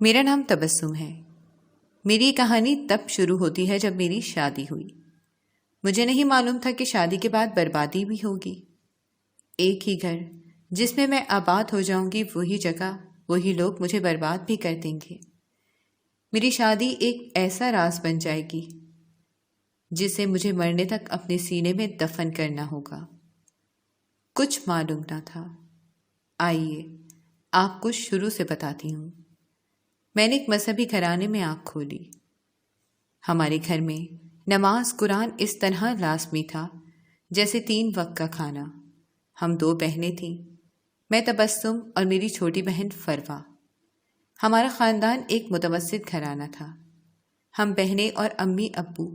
میرا نام تبسم ہے۔ میری کہانی تب شروع ہوتی ہے جب میری شادی ہوئی۔ مجھے نہیں معلوم تھا کہ شادی کے بعد بربادی بھی ہوگی۔ ایک ہی گھر جس میں آباد ہو جاؤں گی، وہی جگہ، وہی لوگ مجھے برباد بھی کر دیں گے۔ میری شادی ایک ایسا راز بن جائے گی جسے مجھے مرنے تک اپنے سینے میں دفن کرنا ہوگا۔ کچھ معلوم نہ تھا۔ آئیے آپ کو شروع سے بتاتی ہوں۔ میں نے ایک مذہبی گھرانے میں آنکھ کھولی۔ ہمارے گھر میں نماز قرآن اس طرح لازمی تھا جیسے 3 وقت کا کھانا۔ ہم 2 بہنیں تھیں، میں تبسم اور میری چھوٹی بہن فروا۔ ہمارا خاندان ایک متوسط گھرانہ تھا۔ ہم بہنیں اور امی ابو،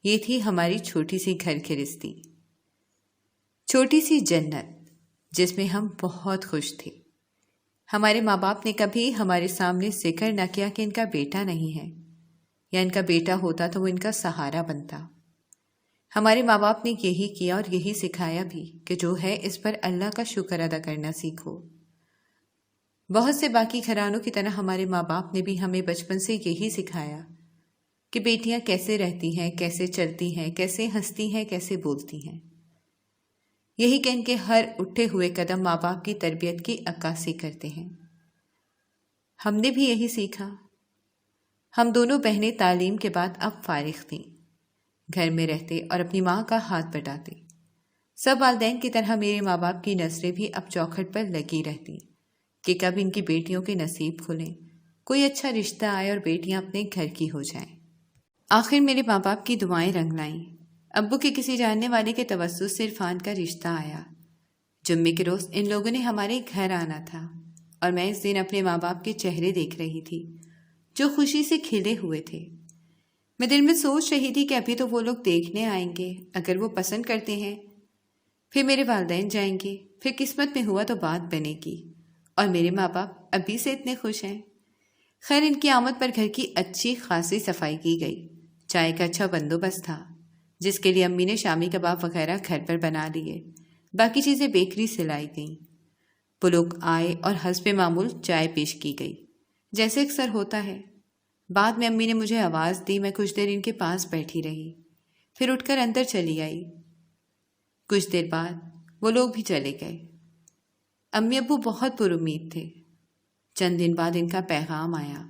یہ تھی ہماری چھوٹی سی گھر گھرستی، چھوٹی سی جنت جس میں ہم بہت خوش تھے۔ ہمارے ماں باپ نے کبھی ہمارے سامنے ذکر نہ کیا کہ ان کا بیٹا نہیں ہے، یا ان کا بیٹا ہوتا تو وہ ان کا سہارا بنتا۔ ہمارے ماں باپ نے یہی کیا اور یہی سکھایا بھی کہ جو ہے اس پر اللہ کا شکر ادا کرنا سیکھو۔ بہت سے باقی گھرانوں کی طرح ہمارے ماں باپ نے بھی ہمیں بچپن سے یہی سکھایا کہ بیٹیاں کیسے رہتی ہیں، کیسے چلتی ہیں، کیسے ہنستی ہیں، کیسے بولتی ہیں۔ یہی کہ ان کے ہر اٹھے ہوئے قدم ماں باپ کی تربیت کی عکاسی کرتے ہیں۔ ہم نے بھی یہی سیکھا۔ ہم دونوں بہنیں تعلیم کے بعد اب فارغ تھیں، گھر میں رہتے اور اپنی ماں کا ہاتھ بٹاتے۔ سب والدین کی طرح میرے ماں باپ کی نظریں بھی اب چوکھٹ پر لگی رہتی کہ کب ان کی بیٹیوں کے نصیب کھلیں، کوئی اچھا رشتہ آئے اور بیٹیاں اپنے گھر کی ہو جائیں۔ آخر میرے ماں باپ کی دعائیں رنگ لائیں۔ ابو کے کسی جاننے والے کے توسط سے عرفان کا رشتہ آیا۔ جمعے کے روز ان لوگوں نے ہمارے گھر آنا تھا اور میں اس دن اپنے ماں باپ کے چہرے دیکھ رہی تھی جو خوشی سے کھلے ہوئے تھے۔ میں دل میں سوچ رہی تھی کہ ابھی تو وہ لوگ دیکھنے آئیں گے، اگر وہ پسند کرتے ہیں پھر میرے والدین جائیں گے، پھر قسمت میں ہوا تو بات بنے گی، اور میرے ماں باپ ابھی سے اتنے خوش ہیں۔ خیر، ان کی آمد پر گھر کی اچھی خاصی صفائی کی گئی، چائے کا اچھا بندوبست تھا جس کے لیے امی نے شامی کباب وغیرہ گھر پر بنا لیے، باقی چیزیں بیکری سے لائی گئیں۔ وہ لوگ آئے اور حسب معمول چائے پیش کی گئی جیسے اکثر ہوتا ہے۔ بعد میں امی نے مجھے آواز دی، میں کچھ دیر ان کے پاس بیٹھی رہی، پھر اٹھ کر اندر چلی آئی۔ کچھ دیر بعد وہ لوگ بھی چلے گئے۔ امی ابو بہت پر امید تھے۔ چند دن بعد ان کا پیغام آیا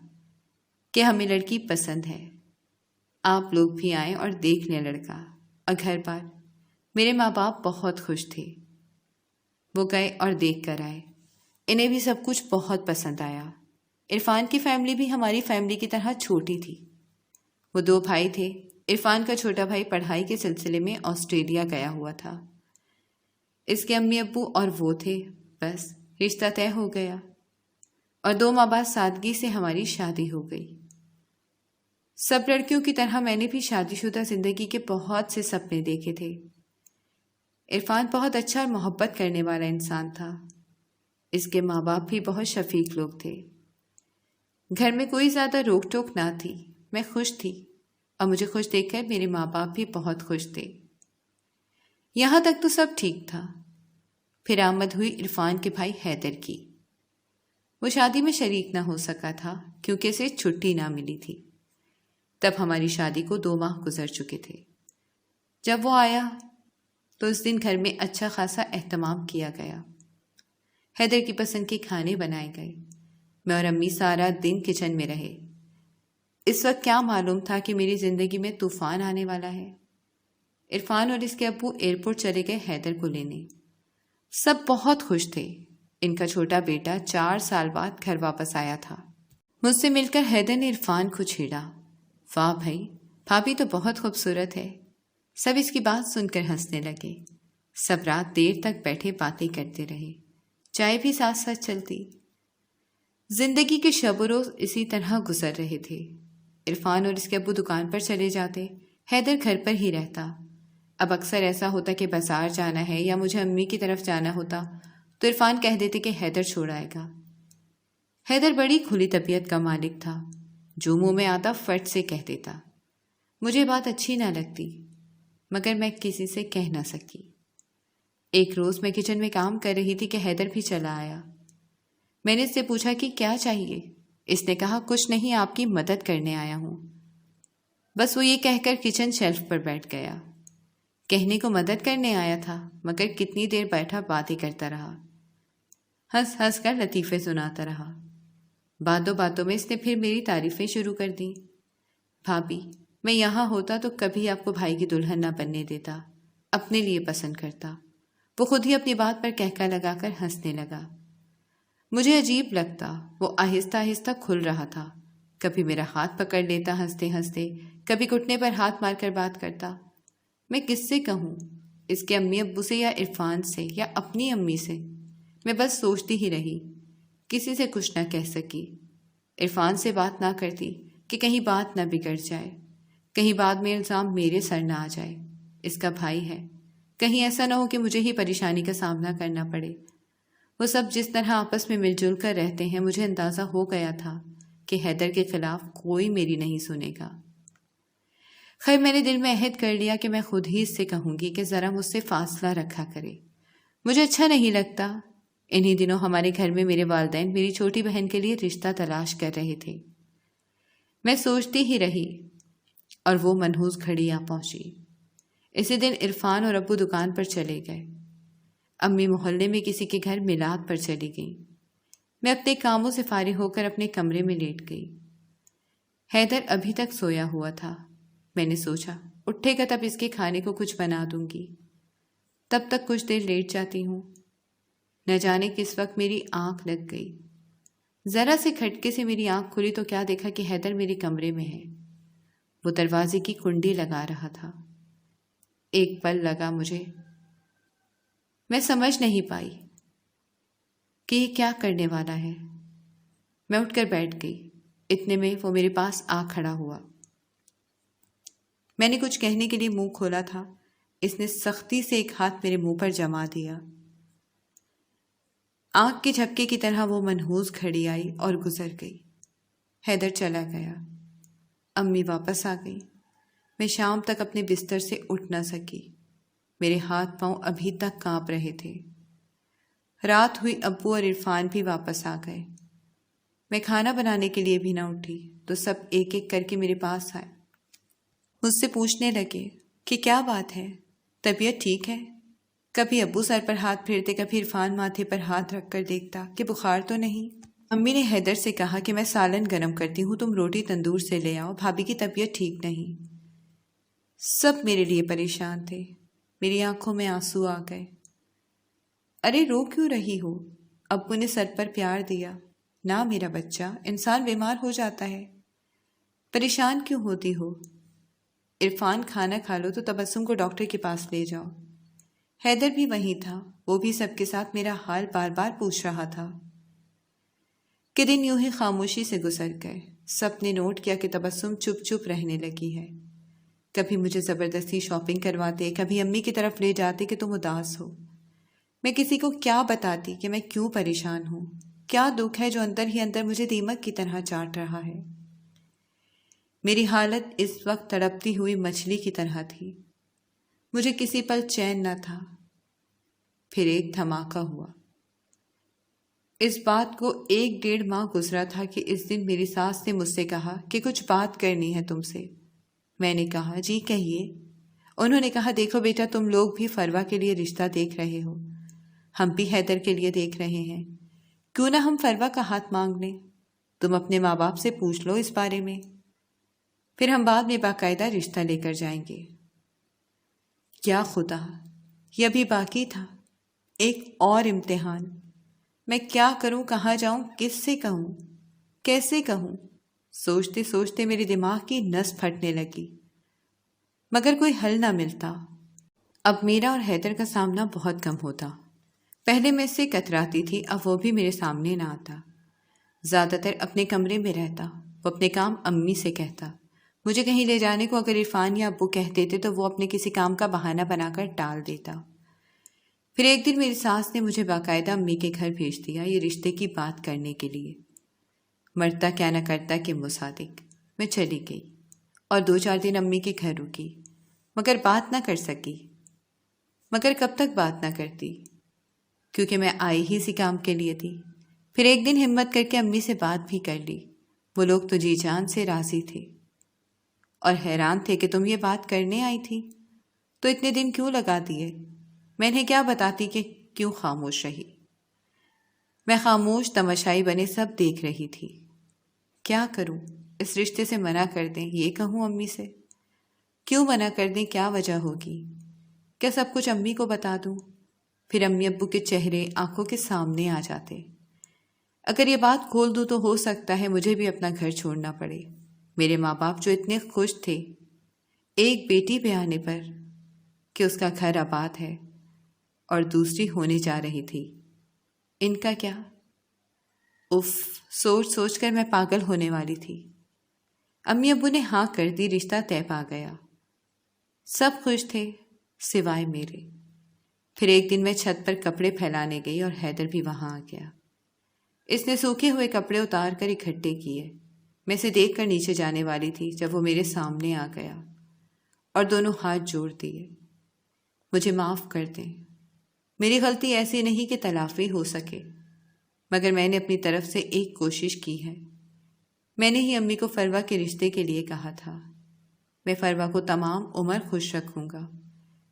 کہ ہمیں لڑکی پسند ہے، آپ لوگ بھی آئیں اور دیکھ لیں لڑکا اور گھر بار۔ میرے ماں باپ بہت خوش تھے۔ وہ گئے اور دیکھ کر آئے۔ انہیں بھی سب کچھ بہت پسند آیا۔ عرفان کی فیملی بھی ہماری فیملی کی طرح چھوٹی تھی۔ وہ 2 بھائی تھے۔ عرفان کا چھوٹا بھائی پڑھائی کے سلسلے میں آسٹریلیا گیا ہوا تھا۔ اس کے امی ابو اور وہ تھے، بس رشتہ طے ہو گیا اور 2 ماہ بعد سادگی سے ہماری شادی ہو گئی۔ سب لڑکیوں کی طرح میں نے بھی شادی شدہ زندگی کے بہت سے سپنے دیکھے تھے۔ عرفان بہت اچھا اور محبت کرنے والا انسان تھا۔ اس کے ماں باپ بھی بہت شفیق لوگ تھے۔ گھر میں کوئی زیادہ روک ٹوک نہ تھی، میں خوش تھی اور مجھے خوش دیکھ کر میرے ماں باپ بھی بہت خوش تھے۔ یہاں تک تو سب ٹھیک تھا۔ پھر آمد ہوئی عرفان کے بھائی حیدر کی۔ وہ شادی میں شریک نہ ہو سکا تھا کیونکہ اسے چھٹی نہ ملی تھی۔ تب ہماری شادی کو 2 ماہ گزر چکے تھے۔ جب وہ آیا تو اس دن گھر میں اچھا خاصا اہتمام کیا گیا۔ حیدر کی پسند کے کھانے بنائے گئے۔ میں اور امی سارا دن کچن میں رہے۔ اس وقت کیا معلوم تھا کہ میری زندگی میں طوفان آنے والا ہے۔ عرفان اور اس کے ابو ایئرپورٹ چلے گئے حیدر کو لینے۔ سب بہت خوش تھے۔ ان کا چھوٹا بیٹا 4 سال بعد گھر واپس آیا تھا۔ مجھ سے مل کر حیدر نے عرفان کو چھیڑا، واہ بھائی، بھابھی تو بہت خوبصورت ہے۔ سب اس کی بات سن کر ہنسنے لگے۔ سب رات دیر تک بیٹھے باتیں کرتے رہے، چائے بھی ساتھ ساتھ چلتی۔ زندگی کے شب و روز اسی طرح گزر رہے تھے۔ عرفان اور اس کے ابو دکان پر چلے جاتے، حیدر گھر پر ہی رہتا۔ اب اکثر ایسا ہوتا کہ بازار جانا ہے یا مجھے امی کی طرف جانا ہوتا تو عرفان کہہ دیتے کہ حیدر چھوڑ آئے گا۔ حیدر بڑی کھلی طبیعت کا مالک تھا، جو منہ میں آتا فٹ سے کہہ دیتا۔ مجھے بات اچھی نہ لگتی مگر میں کسی سے کہہ نہ سکی۔ ایک روز میں کچن میں کام کر رہی تھی کہ حیدر بھی چلا آیا۔ میں نے اس سے پوچھا کہ کیا چاہیے؟ اس نے کہا کچھ نہیں، آپ کی مدد کرنے آیا ہوں۔ بس وہ یہ کہہ کر کچن شیلف پر بیٹھ گیا۔ کہنے کو مدد کرنے آیا تھا، مگر کتنی دیر بیٹھا باتیں کرتا رہا، ہنس ہنس کر لطیفے سناتا رہا۔ باتوں باتوں میں اس نے پھر میری تعریفیں شروع کر دیں۔ بھابھی، میں یہاں ہوتا تو کبھی آپ کو بھائی کی دلہن نہ بننے دیتا، اپنے لیے پسند کرتا۔ وہ خود ہی اپنی بات پر کہکا لگا کر ہنسنے لگا۔ مجھے عجیب لگتا، وہ آہستہ آہستہ کھل رہا تھا، کبھی میرا ہاتھ پکڑ لیتا ہنستے ہنستے، کبھی گھٹنے پر ہاتھ مار کر بات کرتا۔ میں کس سے کہوں، اس کے امی ابو سے یا عرفان سے یا اپنی امی سے؟ میں بس سوچتی ہی رہی، کسی سے کچھ نہ کہہ سکی۔ عرفان سے بات نہ کرتی کہ کہیں بات نہ بگڑ جائے، کہیں بعد میں الزام میرے سر نہ آ جائے۔ اس کا بھائی ہے، کہیں ایسا نہ ہو کہ مجھے ہی پریشانی کا سامنا کرنا پڑے۔ وہ سب جس طرح آپس میں مل جل کر رہتے ہیں، مجھے اندازہ ہو گیا تھا کہ حیدر کے خلاف کوئی میری نہیں سنے گا۔ خیر، میں نے دل میں عہد کر لیا کہ میں خود ہی اس سے کہوں گی کہ ذرا مجھ سے فاصلہ رکھا کرے۔ مجھے اچھا نہیں لگتا۔ انہی دنوں ہمارے گھر میں میرے والدین میری چھوٹی بہن کے لیے رشتہ تلاش کر رہے تھے۔ میں سوچتی ہی رہی اور وہ منحوس گھڑی آ پہنچی۔ اسی دن عرفان اور ابو دکان پر چلے گئے، امی محلے میں کسی کے گھر میلاد پر چلی گئی۔ میں اپنے کاموں سے فارغ ہو کر اپنے کمرے میں لیٹ گئی۔ حیدر ابھی تک سویا ہوا تھا۔ میں نے سوچا اٹھے گا تب اس کے کھانے کو کچھ بنا دوں گی، تب تک کچھ دیر لیٹ جاتی ہوں۔ نہ جانے کس وقت میری آنکھ لگ گئی۔ ذرا سے کھٹکے سے میری آنکھ کھلی تو کیا دیکھا کہ حیدر میرے کمرے میں ہے۔ وہ دروازے کی کنڈی لگا رہا تھا۔ ایک پل لگا مجھے، میں سمجھ نہیں پائی کہ یہ کیا کرنے والا ہے۔ میں اٹھ کر بیٹھ گئی۔ اتنے میں وہ میرے پاس آ کھڑا ہوا۔ میں نے کچھ کہنے کے لیے منہ کھولا تھا، اس نے سختی سے ایک ہاتھ میرے منہ پر جما دیا۔ آنکھ کے جھپکے کی طرح وہ منحوس گھڑی آئی اور گزر گئی۔ حیدر چلا گیا۔ امی واپس آ گئی۔ میں شام تک اپنے بستر سے اٹھ نہ سکی۔ میرے ہاتھ پاؤں ابھی تک کانپ رہے تھے۔ رات ہوئی، ابو اور عرفان بھی واپس آ گئے۔ میں کھانا بنانے کے لیے بھی نہ اٹھی تو سب ایک ایک کر کے میرے پاس آئے۔ مجھ سے پوچھنے لگے کہ کیا بات ہے، طبیعت ٹھیک ہے؟ کبھی ابو سر پر ہاتھ پھیرتے، کبھی عرفان ماتھے پر ہاتھ رکھ کر دیکھتا کہ بخار تو نہیں۔ امی نے حیدر سے کہا کہ میں سالن گرم کرتی ہوں، تم روٹی تندور سے لے آؤ، بھابھی کی طبیعت ٹھیک نہیں۔ سب میرے لیے پریشان تھے۔ میری آنکھوں میں آنسو آ گئے۔ ارے رو کیوں رہی ہو؟ ابو نے سر پر پیار دیا۔ نہ میرا بچہ، انسان بیمار ہو جاتا ہے، پریشان کیوں ہوتی ہو؟ عرفان کھانا کھا لو تو تبسم کو ڈاکٹر کے پاس لے جاؤ۔ حیدر بھی وہیں تھا، وہ بھی سب کے ساتھ میرا حال بار بار پوچھ رہا تھا۔ کہ دن یوں ہی خاموشی سے گزر گئے۔ سب نے نوٹ کیا کہ تبسم چپ چپ رہنے لگی ہے۔ کبھی مجھے زبردستی شاپنگ کرواتے، کبھی امی کی طرف لے جاتے کہ تم اداس ہو۔ میں کسی کو کیا بتاتی کہ میں کیوں پریشان ہوں، کیا دکھ ہے جو اندر ہی اندر مجھے دیمک کی طرح چاٹ رہا ہے۔ میری حالت اس وقت تڑپتی ہوئی مچھلی کی طرح تھی۔ مجھے کسی پل چین نہ تھا۔ پھر ایک دھماکہ ہوا۔ اس بات کو 1.5 ماہ گزرا تھا کہ اس دن میری ساس نے مجھ سے کہا کہ کچھ بات کرنی ہے تم سے۔ میں نے کہا جی کہیے۔ انہوں نے کہا دیکھو بیٹا، تم لوگ بھی فروا کے لیے رشتہ دیکھ رہے ہو، ہم بھی حیدر کے لیے دیکھ رہے ہیں، کیوں نہ ہم فروا کا ہاتھ مانگ لیں؟ تم اپنے ماں باپ سے پوچھ لو اس بارے میں، پھر ہم بعد میں باقاعدہ رشتہ لے کر جائیں گے۔ کیا خدا، یہ ابھی باقی تھا، ایک اور امتحان۔ میں کیا کروں، کہاں جاؤں، کس سے کہوں، کیسے کہوں؟ سوچتے سوچتے میرے دماغ کی نس پھٹنے لگی، مگر کوئی حل نہ ملتا۔ اب میرا اور حیدر کا سامنا بہت کم ہوتا۔ پہلے میں اس سے کتراتی تھی، اب وہ بھی میرے سامنے نہ آتا۔ زیادہ تر اپنے کمرے میں رہتا، وہ اپنے کام امی سے کہتا۔ مجھے کہیں لے جانے کو اگر عرفان یا ابو کہہ دیتے تو وہ اپنے کسی کام کا بہانہ بنا کر ٹال دیتا۔ پھر ایک دن میری ساس نے مجھے باقاعدہ امی کے گھر بھیج دیا یہ رشتے کی بات کرنے کے لیے۔ مرتا کیا نہ کرتا کے مصادق میں چلی گئی اور 2-4 دن امی کے گھر رکی، مگر بات نہ کر سکی۔ مگر کب تک بات نہ کرتی، کیونکہ میں آئی ہی اسی کام کے لیے تھی۔ پھر ایک دن ہمت کر کے امی سے بات بھی کر لی وہ لوگ تو جی جان سے راضی تھے اور حیران تھے کہ تم یہ بات کرنے آئی تھی تو اتنے دن کیوں لگا دیے؟ میں انہیں کیا بتاتی کہ کیوں خاموش رہی؟ میں خاموش تماشائی بنے سب دیکھ رہی تھی۔ کیا کروں؟ اس رشتے سے منع کر دیں یہ کہوں امی سے؟ کیوں منع کر دیں؟ کیا وجہ ہوگی؟ کیا سب کچھ امی کو بتا دوں؟ پھر امی ابو کے چہرے آنکھوں کے سامنے آ جاتے۔ اگر یہ بات کھول دوں تو ہو سکتا ہے مجھے بھی اپنا گھر چھوڑنا پڑے۔ میرے ماں باپ جو اتنے خوش تھے ایک بیٹی پہ آنے پر کہ اس کا گھر آباد ہے اور دوسری ہونے جا رہی تھی، ان کا کیا؟ اف، سوچ سوچ کر میں پاگل ہونے والی تھی۔ امی ابو نے ہاں کر دی، رشتہ طے پا گیا۔ سب خوش تھے سوائے میرے۔ پھر ایک دن میں چھت پر کپڑے پھیلانے گئی اور حیدر بھی وہاں آ گیا۔ اس نے سوکھے ہوئے کپڑے اتار کر اکٹھے کیے۔ میں اسے دیکھ کر نیچے جانے والی تھی جب وہ میرے سامنے آ گیا اور دونوں ہاتھ جوڑ دیے۔ مجھے معاف کر دیں، میری غلطی ایسی نہیں کہ تلافی ہو سکے، مگر میں نے اپنی طرف سے ایک کوشش کی ہے۔ میں نے ہی امی کو فروا کے رشتے کے لیے کہا تھا۔ میں فروا کو تمام عمر خوش رکھوں گا،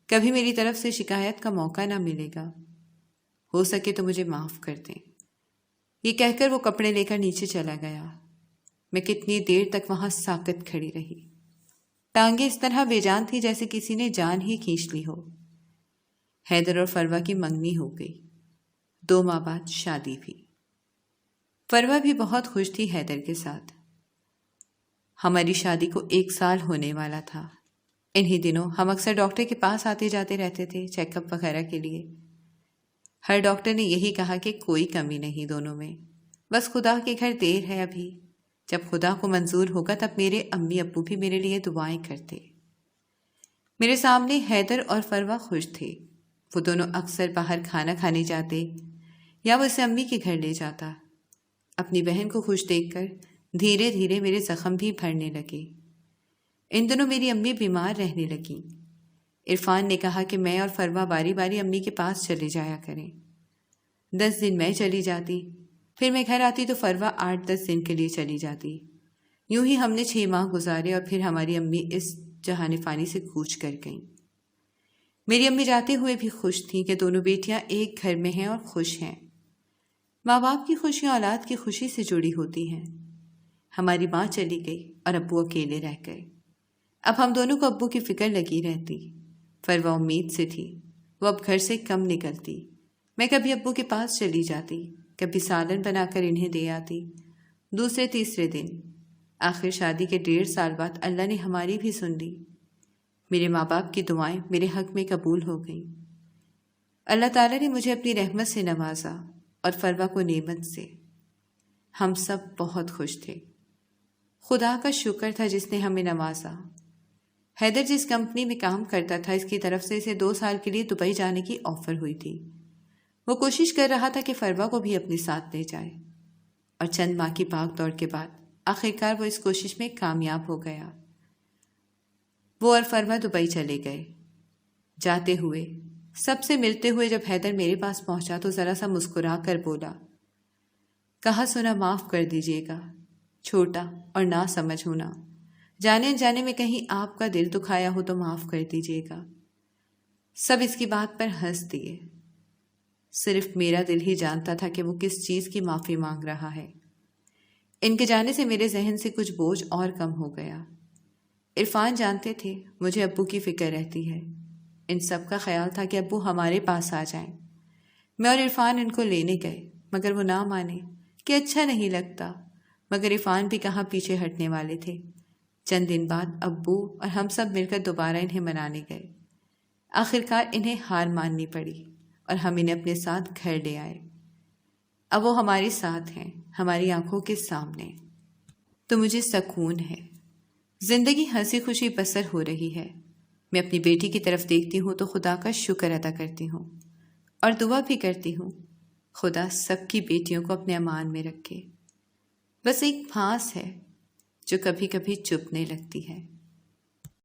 کبھی میری طرف سے شکایت کا موقع نہ ملے گا۔ ہو سکے تو مجھے معاف کر دیں۔ یہ کہہ کر وہ کپڑے لے کر نیچے چلا گیا۔ میں کتنی دیر تک وہاں ساکت کھڑی رہی۔ ٹانگیں اس طرح بے جان تھی جیسے کسی نے جان ہی کھینچ لی ہو۔ حیدر اور فروا کی منگنی ہو گئی، 2 ماہ بعد شادی بھی۔ فروا بھی بہت خوش تھی حیدر کے ساتھ۔ ہماری شادی کو 1 سال ہونے والا تھا۔ انہی دنوں ہم اکثر ڈاکٹر کے پاس آتے جاتے رہتے تھے چیک اپ وغیرہ کے لیے۔ ہر ڈاکٹر نے یہی کہا کہ کوئی کمی نہیں دونوں میں، بس خدا کے گھر دیر ہے ابھی، جب خدا کو منظور ہوگا تب میرے امی ابو بھی میرے لیے دعائیں کرتے۔ میرے سامنے حیدر اور فروا خوش تھے۔ وہ دونوں اکثر باہر کھانا کھانے جاتے یا وہ اسے امی کے گھر لے جاتا۔ اپنی بہن کو خوش دیکھ کر دھیرے دھیرے میرے زخم بھی بھرنے لگے۔ ان دنوں میری امی بیمار رہنے لگیں۔ عرفان نے کہا کہ میں اور فروا باری باری امی کے پاس چلے جایا کریں۔ 10 دن میں چلی جاتی، پھر میں گھر آتی تو فروا 8-10 دن کے لیے چلی جاتی۔ یوں ہی ہم نے 6 ماہ گزارے اور پھر ہماری امی اس جہان فانی سے کوچ کر گئیں۔ میری امی جاتے ہوئے بھی خوش تھیں کہ دونوں بیٹیاں ایک گھر میں ہیں اور خوش ہیں۔ ماں باپ کی خوشیاں اولاد کی خوشی سے جڑی ہوتی ہیں۔ ہماری ماں چلی گئی اور ابو اکیلے رہ گئے۔ اب ہم دونوں کو ابو کی فکر لگی رہتی۔ فروا امید سے تھی، وہ اب گھر سے کم نکلتی۔ میں کبھی ابو کے پاس چلی جاتی، کبھی سالن بنا کر انہیں دے آتی۔ دوسرے تیسرے دن آخر شادی کے 1.5 سال بعد اللہ نے ہماری بھی سن لی۔ میرے ماں باپ کی دعائیں میرے حق میں قبول ہو گئیں۔ اللہ تعالیٰ نے مجھے اپنی رحمت سے نوازا اور فروا کو نعمت سے۔ ہم سب بہت خوش تھے۔ خدا کا شکر تھا جس نے ہمیں نوازا۔ حیدر جس کمپنی میں کام کرتا تھا اس کی طرف سے اسے 2 سال کے لیے دبئی جانے کی آفر ہوئی تھی۔ وہ کوشش کر رہا تھا کہ فروا کو بھی اپنے ساتھ لے جائے، اور چند ماہ کی بھاگ دوڑ کے بعد آخرکار وہ اس کوشش میں کامیاب ہو گیا۔ وہ اور فروا دبئی چلے گئے۔ جاتے ہوئے، سب سے ملتے ہوئے جب حیدر میرے پاس پہنچا تو ذرا سا مسکرا کر بولا، کہا سنا معاف کر دیجیے گا، چھوٹا اور نہ سمجھ ہونا، جانے انجانے میں کہیں آپ کا دل دکھایا ہو تو معاف کر دیجیے گا۔ سب اس کی بات پر ہنس دیے۔ صرف میرا دل ہی جانتا تھا کہ وہ کس چیز کی معافی مانگ رہا ہے۔ ان کے جانے سے میرے ذہن سے کچھ بوجھ اور کم ہو گیا۔ عرفان جانتے تھے مجھے ابو کی فکر رہتی ہے۔ ان سب کا خیال تھا کہ ابو ہمارے پاس آ جائیں۔ میں اور عرفان ان کو لینے گئے، مگر وہ نہ مانے کہ اچھا نہیں لگتا، مگر عرفان بھی کہاں پیچھے ہٹنے والے تھے۔ چند دن بعد ابو اور ہم سب مل کر دوبارہ انہیں منانے گئے۔ آخرکار انہیں ہار ماننی پڑی اور ہم انہیں اپنے ساتھ گھر لے آئے۔ اب وہ ہمارے ساتھ ہیں، ہماری آنکھوں کے سامنے، تو مجھے سکون ہے۔ زندگی ہنسی خوشی بسر ہو رہی ہے۔ میں اپنی بیٹی کی طرف دیکھتی ہوں تو خدا کا شکر ادا کرتی ہوں اور دعا بھی کرتی ہوں خدا سب کی بیٹیوں کو اپنے امان میں رکھے۔ بس ایک پھانس ہے جو کبھی کبھی چبھنے لگتی ہے۔